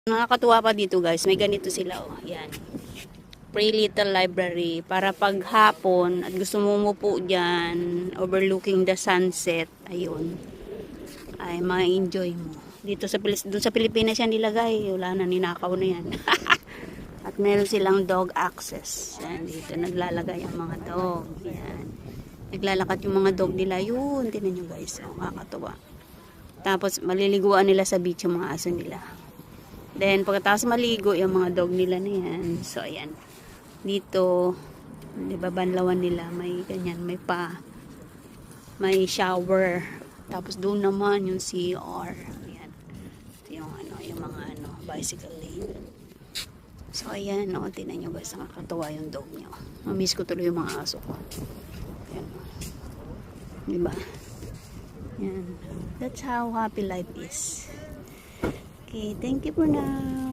Nakakatuwa pa dito guys, may ganito sila oh. Yan. Pretty Little Library para pag hapon at gusto mo umupo diyan overlooking the sunset, ayun. Ay ma-enjoy mo. Dito sa doon sa Pilipinas yan nilagay, wala na, ninakaw na yan. At meron silang dog access. Yan, dito naglalagay ang mga dog. Yan. Naglalakad yung mga dog nila. Yun, tinan nyo guys. Oh, kakatuwa. Tapos maliliguan nila sa beach yung mga aso nila. Then pagkatapos maligo yung mga dog nila na yan. So ayan. Dito, diba banlawan nila, may ganyan, may shower. Tapos doon naman yung CR. Ayan. Ito yung yung mga bicycle lane. So ayan, tingnan nyo guys, nakakatuwa yung dog nyo. Mamiss ko tuloy yung mga aso ko. Ayan. Diba? Ayan. That's how happy life is. Okay, thank you for now.